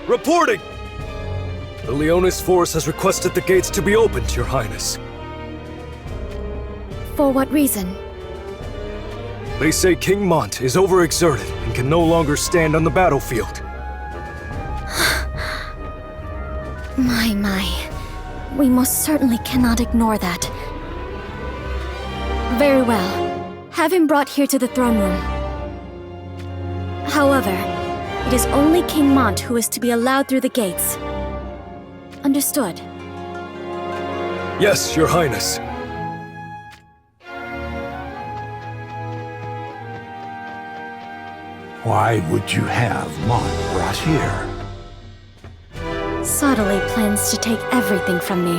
Reporting! The Leonis force has requested the gates to be opened, Your Highness. For what reason? They say King Mont is overexerted and can no longer stand on the battlefield. My. We most certainly cannot ignore that. Very well. Have him brought here to the throne room. However, it is only King Mont who is to be allowed through the gates. Understood? Yes, Your Highness. Why would you have Mont brought here? Subtly plans to take everything from me,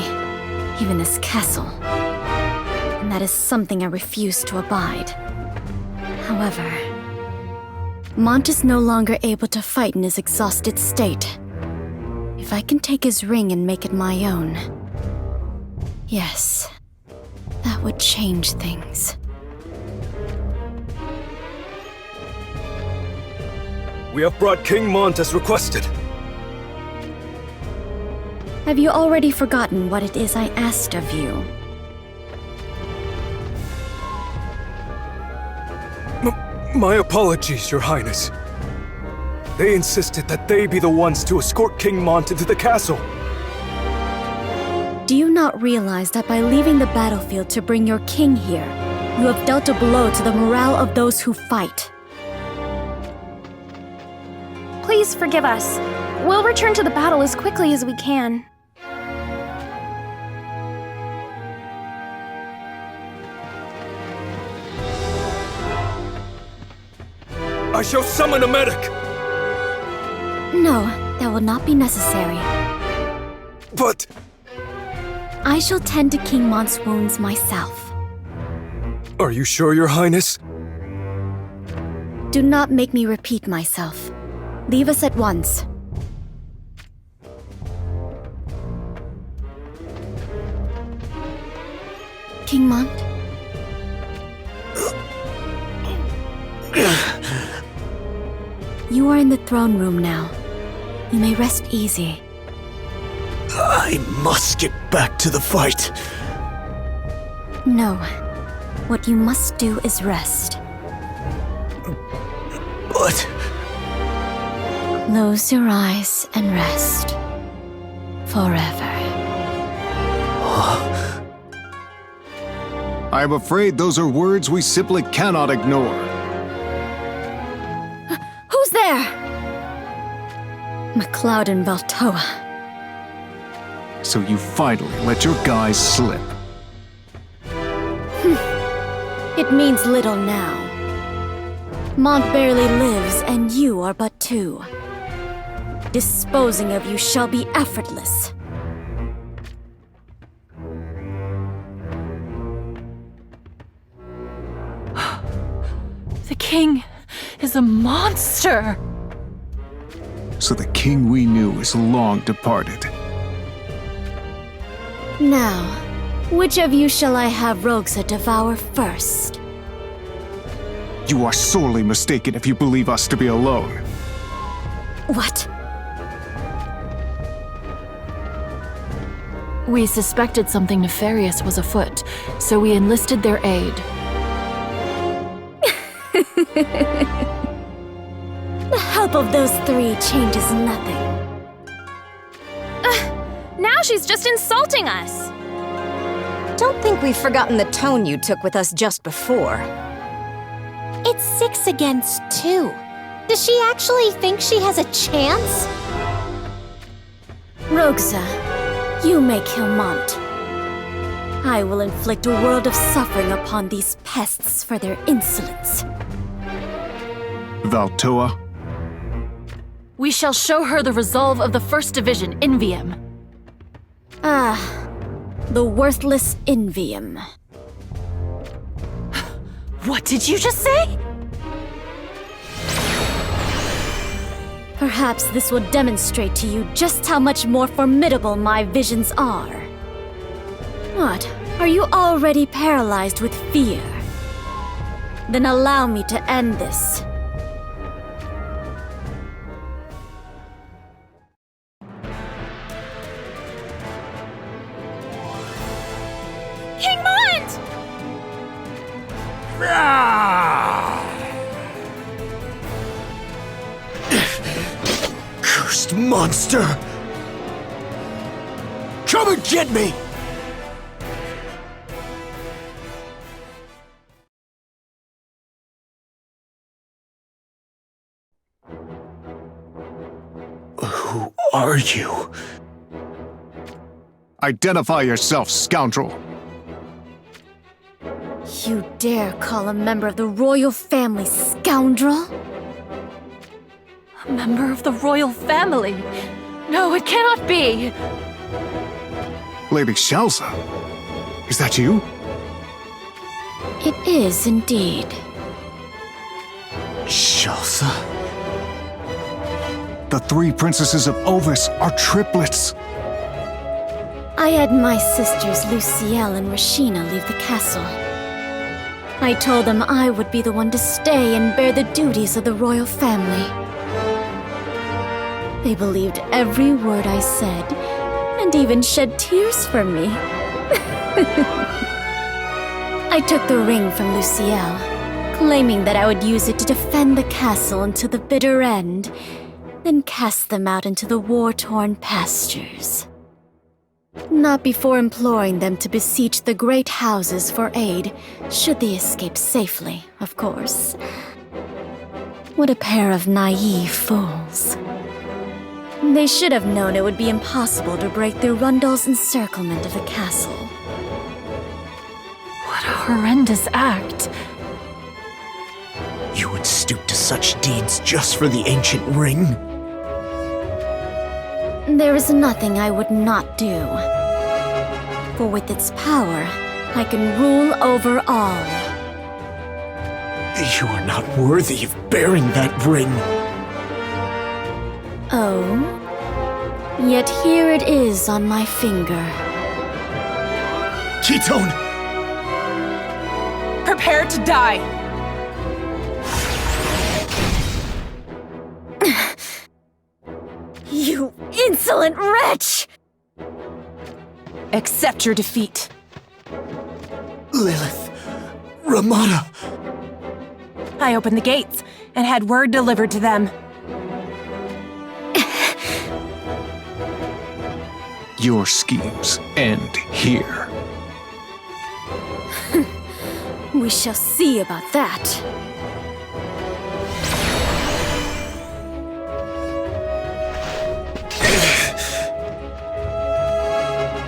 even this castle. And that is something I refuse to abide. However, Mont is no longer able to fight in his exhausted state. If I can take his ring and make it my own, yes, that would change things. We have brought King Mont as requested. Have you already forgotten what it is I asked of you? My apologies, Your Highness. They insisted that they be the ones to escort King Mont into the castle. Do you not realize that by leaving the battlefield to bring your king here, you have dealt a blow to the morale of those who fight? Please forgive us. We'll return to the battle as quickly as we can. I shall summon a medic! No, that will not be necessary. But... I shall tend to King Mont's wounds myself. Are you sure, Your Highness? Do not make me repeat myself. Leave us at once. King Mont? You are in the throne room now. You may rest easy. I must get back to the fight. No. What you must do is rest. But... Close your eyes and rest. Forever. I am afraid those are words we simply cannot ignore. Who's there? MacLeod and Valtoa. So you finally let your guys slip. It means little now. Mont barely lives, and you are but two. Disposing of you shall be effortless. The king is a monster! So the king we knew is long departed. Now, which of you shall I have Roxa devour first? You are sorely mistaken if you believe us to be alone. What? We suspected something nefarious was afoot, so we enlisted their aid. The help of those three changes nothing. Now she's just insulting us! Don't think we've forgotten the tone you took with us just before. It's 6 against 2. Does she actually think she has a chance? Roxa, you may kill Mont. I will inflict a world of suffering upon these pests for their insolence. Valtoa? We shall show her the resolve of the 1st Division, Invium. Ah, the worthless Invium. What did you just say? Perhaps this will demonstrate to you just how much more formidable my visions are. What? Are you already paralyzed with fear? Then allow me to end this. Cursed monster! Come and get me! Who are you? Identify yourself, scoundrel. You dare call a member of the royal family scoundrel? A member of the royal family? No, it cannot be! Lady Shelza, is that you? It is indeed. Shelza? The three princesses of Ovis are triplets. I had my sisters Lucielle and Rashina leave the castle. I told them I would be the one to stay and bear the duties of the royal family. They believed every word I said, and even shed tears for me. I took the ring from Lucielle, claiming that I would use it to defend the castle until the bitter end, then cast them out into the war-torn pastures. Not before imploring them to beseech the great houses for aid, should they escape safely, of course. What a pair of naive fools. They should have known it would be impossible to break through Rundle's encirclement of the castle. What a horrendous act. You would stoop to such deeds just for the ancient ring? There is nothing I would not do. For with its power, I can rule over all. You are not worthy of bearing that ring. Oh? Yet here it is on my finger. Ketone! Prepare to die! You insolent wretch! Accept your defeat. Lilith, Ramada. I opened the gates and had word delivered to them. Your schemes end here. We shall see about that.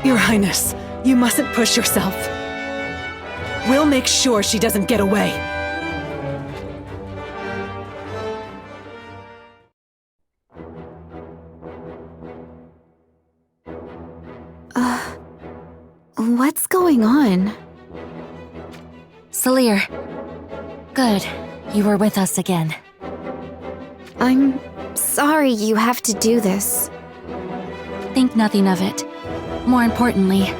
Your Highness, you mustn't push yourself. We'll make sure she doesn't get away. What's going on? Salir. Good. You were with us again. I'm sorry you have to do this. Think nothing of it. More importantly,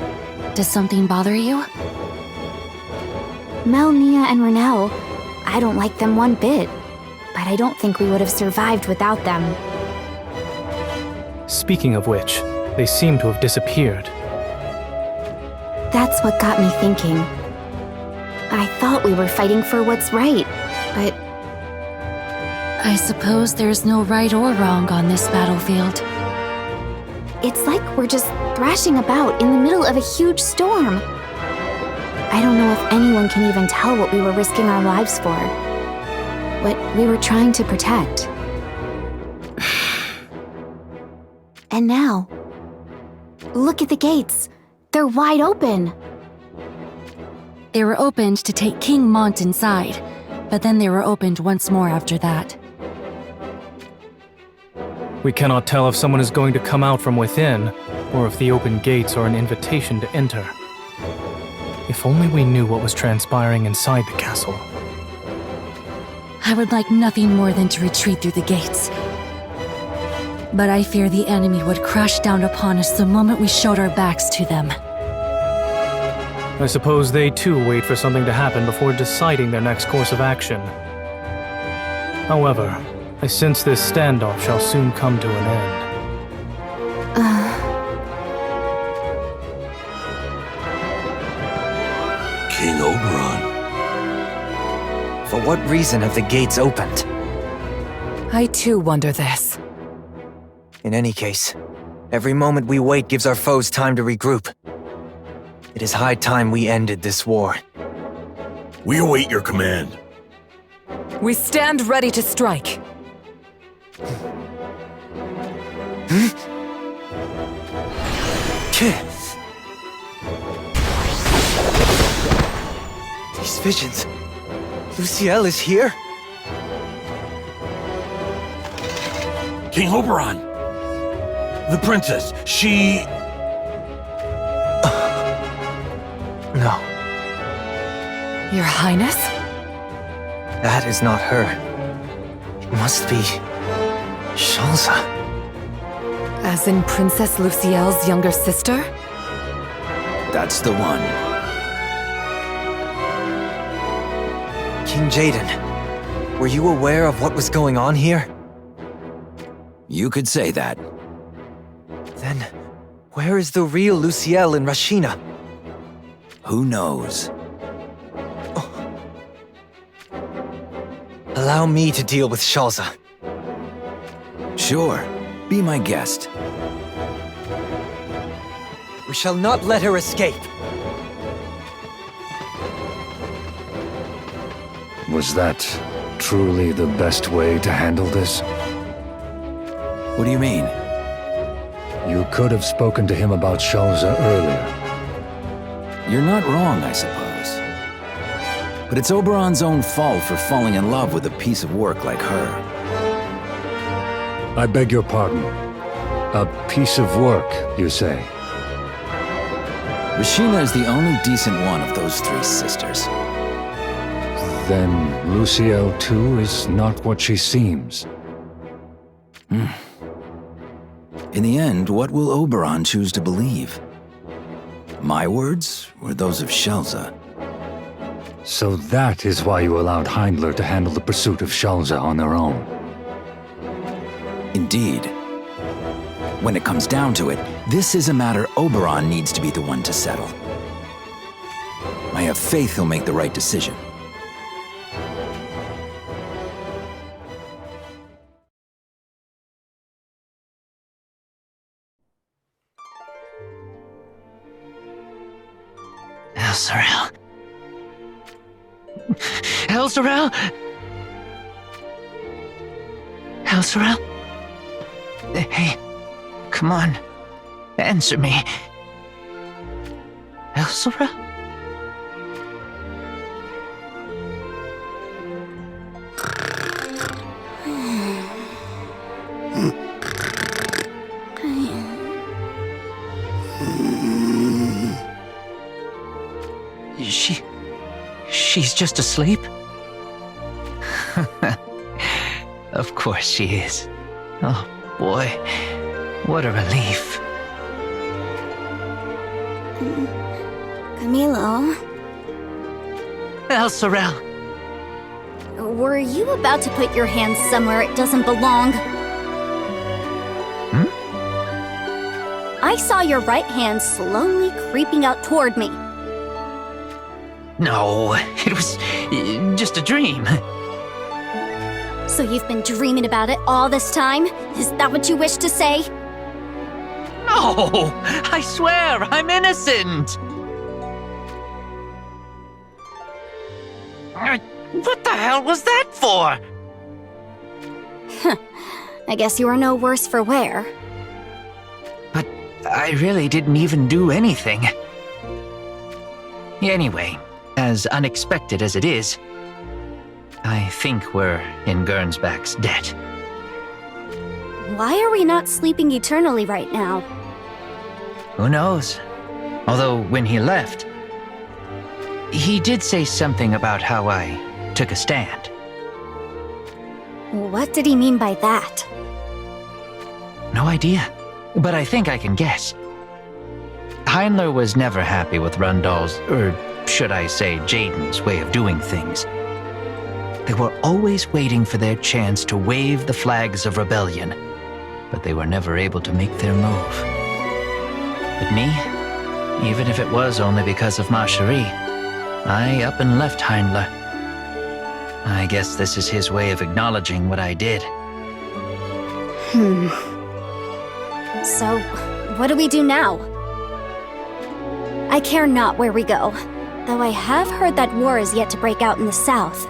does something bother you? Mel, Nia, and Renelle, I don't like them one bit. But I don't think we would have survived without them. Speaking of which, they seem to have disappeared. That's what got me thinking. I thought we were fighting for what's right, but... I suppose there's no right or wrong on this battlefield. It's like we're just thrashing about in the middle of a huge storm. I don't know if anyone can even tell what we were risking our lives for. What we were trying to protect. And now, look at the gates. They're wide open. They were opened to take King Mont inside, but then they were opened once more after that. We cannot tell if someone is going to come out from within, or if the open gates are an invitation to enter. If only we knew what was transpiring inside the castle. I would like nothing more than to retreat through the gates. But I fear the enemy would crash down upon us the moment we showed our backs to them. I suppose they too wait for something to happen before deciding their next course of action. However, I sense this standoff shall soon come to an end. King Oberon. For what reason have the gates opened? I too wonder this. In any case, every moment we wait gives our foes time to regroup. It is high time we ended this war. We await your command. We stand ready to strike. These visions. Luciel is here? King Oberon! The princess, she... No. Your Highness? That is not her. It must be... Shalza. As in Princess Luciel's younger sister? That's the one. King Jaden, were you aware of what was going on here? You could say that. Then, where is the real Luciel and Rashina? Who knows? Allow me to deal with Shalza. Sure. Be my guest. We shall not let her escape. Was that truly the best way to handle this? What do you mean? You could have spoken to him about Shalza earlier. You're not wrong, I suppose. But it's Oberon's own fault for falling in love with a piece of work like her. I beg your pardon. A piece of work, you say? Rashina is the only decent one of those three sisters. Then Luciel, too, is not what she seems. In the end, what will Oberon choose to believe? My words, or those of Shalza? So that is why you allowed Heindler to handle the pursuit of Shalza on their own. Indeed. When it comes down to it, this is a matter Oberon needs to be the one to settle. I have faith he'll make the right decision. Elzarel. Elzarel? Elzarel? Hey, come on. Answer me. Elzarel? She's just asleep? Of course she is. Oh boy, what a relief. Camilo? Elzarel! Were you about to put your hand somewhere it doesn't belong? I saw your right hand slowly creeping out toward me. No, it was just a dream. So you've been dreaming about it all this time? Is that what you wish to say? No! I swear, I'm innocent! What the hell was that for? I guess you are no worse for wear. But I really didn't even do anything. Anyway, as unexpected as it is, I think we're in Gernsback's debt. Why are we not sleeping eternally right now? Who knows? Although, when he left, he did say something about how I took a stand. What did he mean by that? No idea, but I think I can guess. Heindler was never happy with Rundal's, or should I say Jaden's, way of doing things. They were always waiting for their chance to wave the flags of rebellion, but they were never able to make their move. But me, even if it was only because of Ma Cherie, I up and left Heindler. I guess this is his way of acknowledging what I did. So, what do we do now? I care not where we go, though I have heard that war is yet to break out in the south.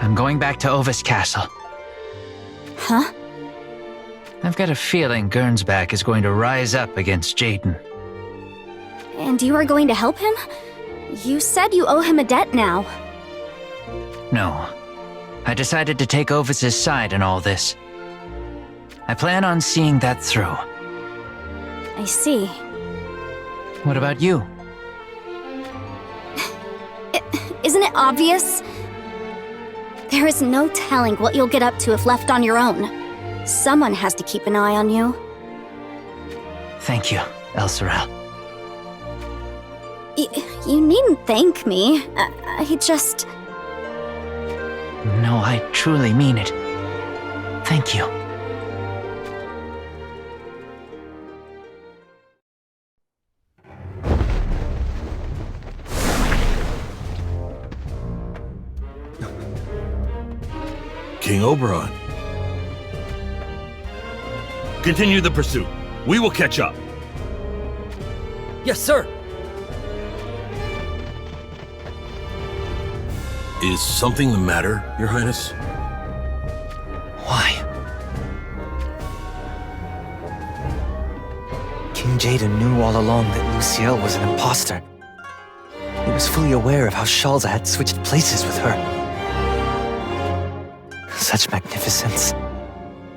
I'm going back to Ovis Castle. Huh? I've got a feeling Gernsback is going to rise up against Jaden. And you are going to help him? You said you owe him a debt now. No. I decided to take Ovis's side in all this. I plan on seeing that through. I see. What about you? Isn't it obvious? There is no telling what you'll get up to if left on your own. Someone has to keep an eye on you. Thank you, Elsorel. You needn't thank me. I just... No, I truly mean it. Thank you. King Oberon. Continue the pursuit. We will catch up. Yes, sir. Is something the matter, Your Highness? Why? King Jaden knew all along that Luciel was an imposter. He was fully aware of how Shalza had switched places with her. Such magnificence.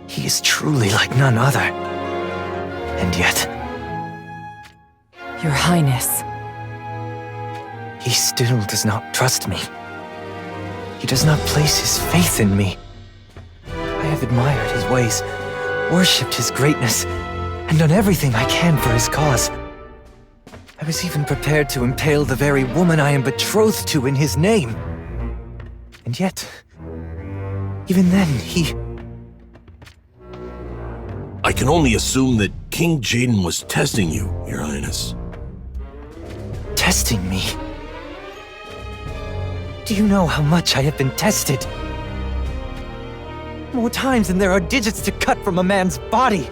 He is truly like none other. And yet... Your Highness. He still does not trust me. He does not place his faith in me. I have admired his ways, worshipped his greatness, and done everything I can for his cause. I was even prepared to impale the very woman I am betrothed to in his name. And yet, even then, he... I can only assume that King Jaden was testing you, Your Highness. Testing me? Do you know how much I have been tested? More times than there are digits to cut from a man's body.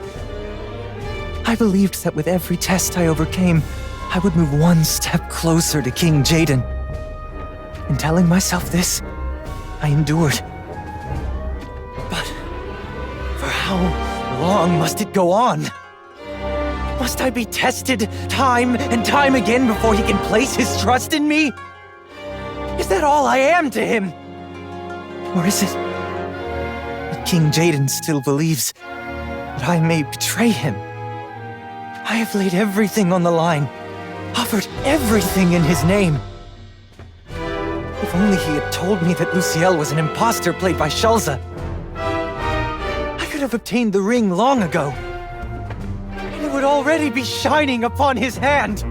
I believed that with every test I overcame, I would move one step closer to King Jaden. In telling myself this, I endured. But for how long must it go on? Must I be tested time and time again before he can place his trust in me? Is that all I am to him? Or is it that King Jaden still believes that I may betray him? I have laid everything on the line, offered everything in his name. If only he had told me that Luciel was an imposter played by Shalza, I could have obtained the ring long ago. And it would already be shining upon his hand.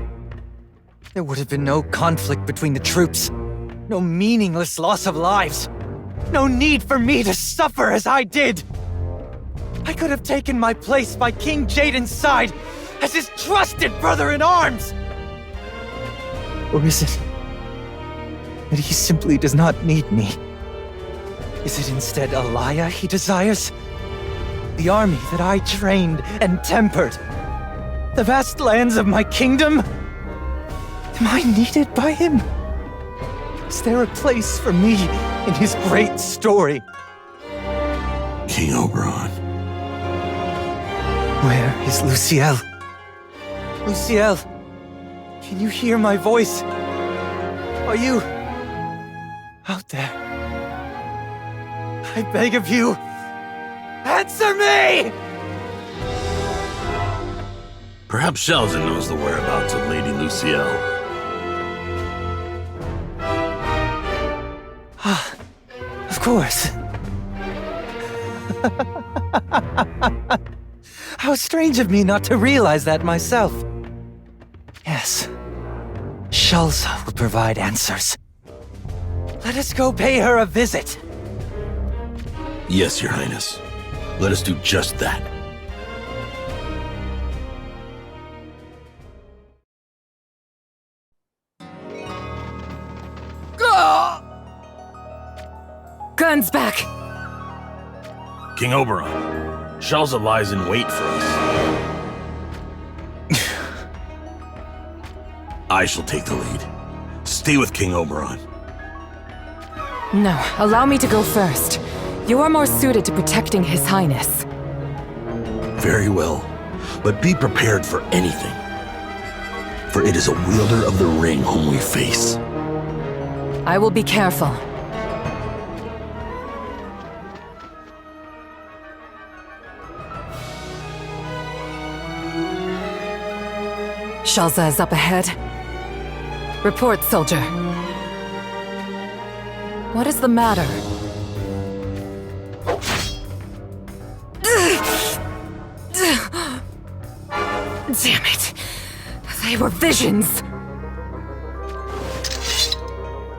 There would have been no conflict between the troops. No meaningless loss of lives. No need for me to suffer as I did. I could have taken my place by King Jaden's side as his trusted brother in arms. Or is it that he simply does not need me? Is it instead Alaya he desires? The army that I trained and tempered? The vast lands of my kingdom? Am I needed by him? Is there a place for me in his great story? King Oberon. Where is Luciel? Luciel, can you hear my voice? Are you out there? I beg of you, answer me! Perhaps Shalza knows the whereabouts of Lady Luciel. Of course. How strange of me not to realize that myself. Yes. Shalza will provide answers. Let us go pay her a visit. Yes, Your Highness. Let us do just that. Guns back! King Oberon, Shalza lies in wait for us. I shall take the lead. Stay with King Oberon. No, allow me to go first. You are more suited to protecting His Highness. Very well, but be prepared for anything. For it is a wielder of the ring whom we face. I will be careful. Shalza is up ahead. Report, soldier. What is the matter? Damn it! They were visions!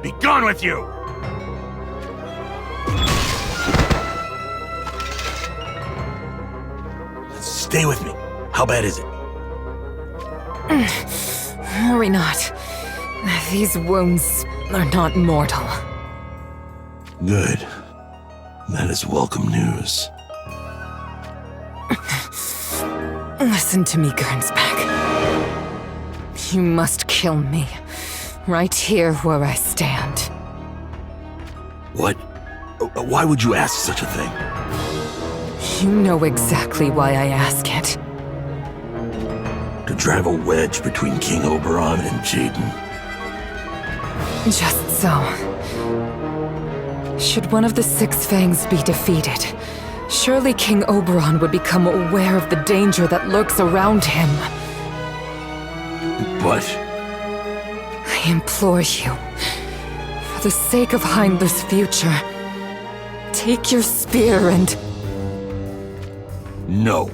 Be gone with you! Stay with me. How bad is it? Worry not. These wounds are not mortal. Good. That is welcome news. Listen to me, Gernsback. You must kill me. Right here where I stand. What? Why would you ask such a thing? You know exactly why I ask it. To drive a wedge between King Oberon and Jaden. Just so. Should one of the Six Fangs be defeated, surely King Oberon would become aware of the danger that lurks around him. But... I implore you, for the sake of Heimler's future, take your spear and... No.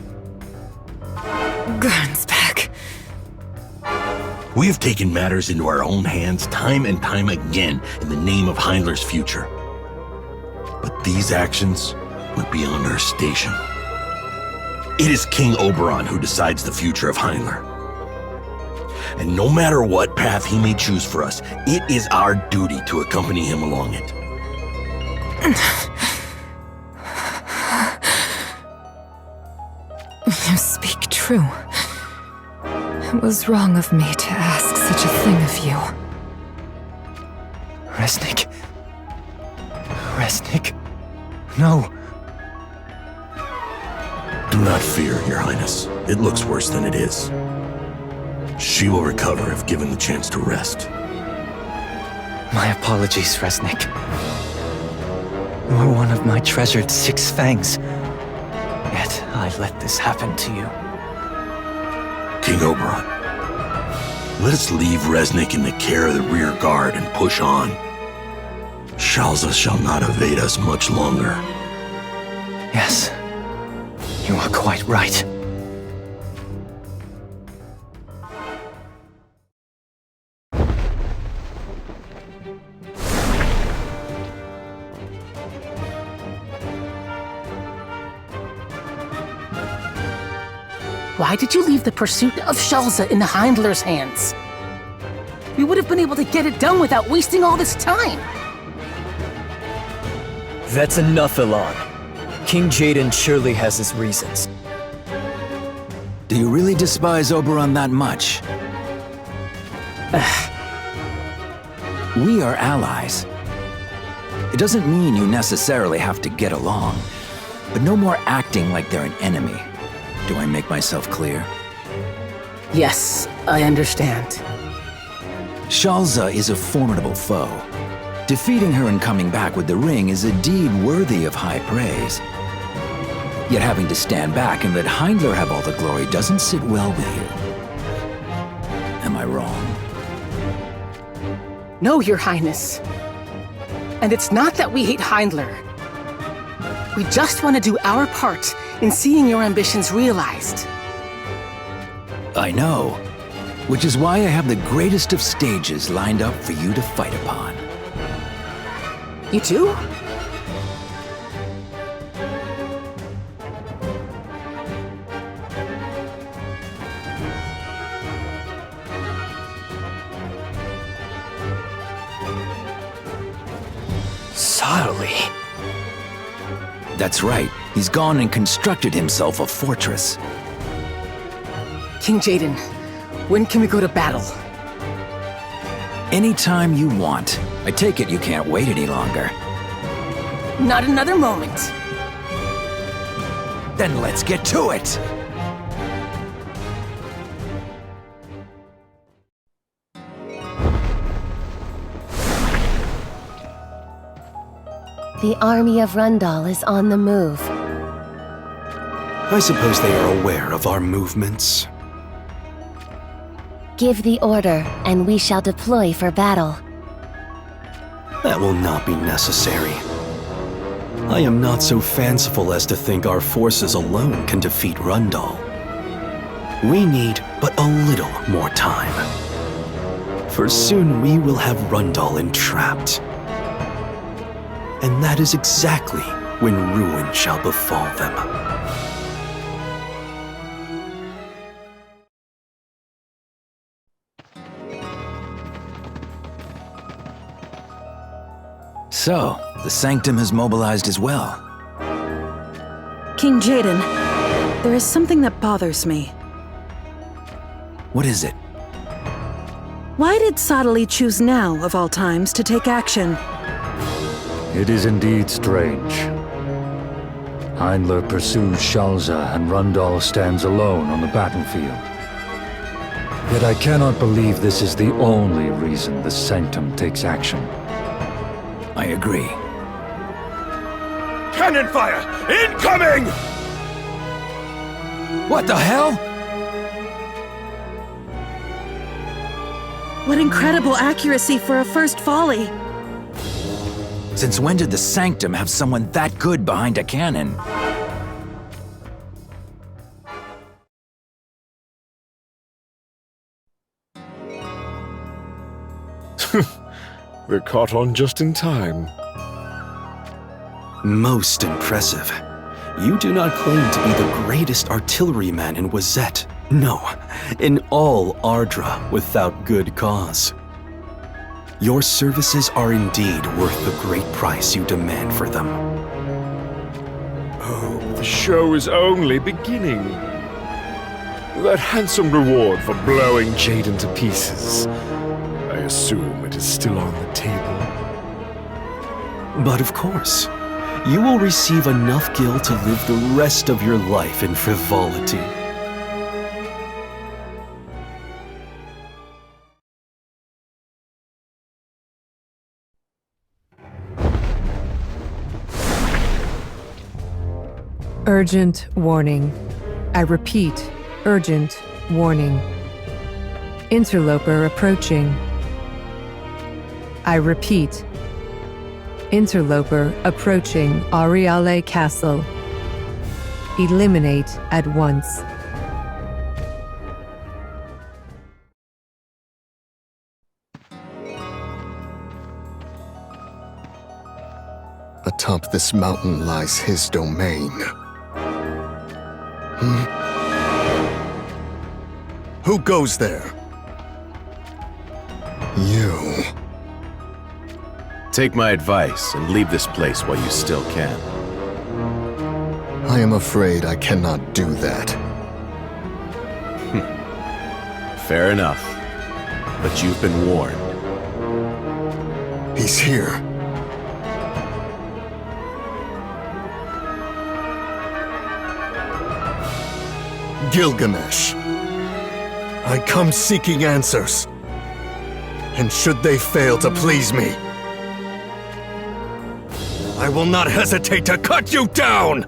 Gernsback. We have taken matters into our own hands time and time again in the name of Heimler's future. But these actions went beyond our station. It is King Oberon who decides the future of Heimler. And no matter what path he may choose for us, it is our duty to accompany him along it. You speak true. It was wrong of me to ask such a thing of you. Resnick. Resnick. No. Do not fear, Your Highness. It looks worse than it is. She will recover if given the chance to rest. My apologies, Resnick. You are one of my treasured Six Fangs. Yet I let this happen to you. King Oberon, let us leave Resnick in the care of the rear guard and push on. Shalza shall not evade us much longer. Yes, you are quite right. Why did you leave the pursuit of Shalza in the Heimler's hands? We would have been able to get it done without wasting all this time. That's enough, Elan. King Jaden surely has his reasons. Do you really despise Oberon that much? We are allies. It doesn't mean you necessarily have to get along, but no more acting like they're an enemy. Do I make myself clear? Yes, I understand. Shalza is a formidable foe. Defeating her and coming back with the ring is a deed worthy of high praise. Yet having to stand back and let Heimler have all the glory doesn't sit well with you. Am I wrong? No, Your Highness. And it's not that we hate Heimler. We just want to do our part in seeing your ambitions realized. I know. Which is why I have the greatest of stages lined up for you to fight upon. You too? Subtly. That's right. He's gone and constructed himself a fortress. King Jaden, when can we go to battle? Anytime you want. I take it you can't wait any longer. Not another moment. Then let's get to it! The army of Rundal is on the move. I suppose they are aware of our movements. Give the order, and we shall deploy for battle. That will not be necessary. I am not so fanciful as to think our forces alone can defeat Rundal. We need but a little more time. For soon we will have Rundal entrapped. And that is exactly when ruin shall befall them. So, the Sanctum has mobilized as well. King Jaden, there is something that bothers me. What is it? Why did Sadali choose now, of all times, to take action? It is indeed strange. Hindler pursues Shalza and Rundal stands alone on the battlefield. Yet I cannot believe this is the only reason the Sanctum takes action. I agree. Cannon fire! Incoming! What the hell? What incredible accuracy for a first volley! Since when did the Sanctum have someone that good behind a cannon? We're caught on just in time. Most impressive. You do not claim to be the greatest artilleryman in Wazette. No, in all Ardra without good cause. Your services are indeed worth the great price you demand for them. Oh, the show is only beginning. That handsome reward for blowing Jaden to pieces. I assume it is still on the table. But of course, you will receive enough gil to live the rest of your life in frivolity. Urgent warning. I repeat, urgent warning. Interloper approaching. I repeat, interloper approaching Ariale Castle. Eliminate at once. Atop this mountain lies his domain. Who goes there? You. Take my advice and leave this place while you still can. I am afraid I cannot do that. Fair enough. But you've been warned. He's here. Gilgamesh. I come seeking answers. And should they fail to please me, I will not hesitate to cut you down!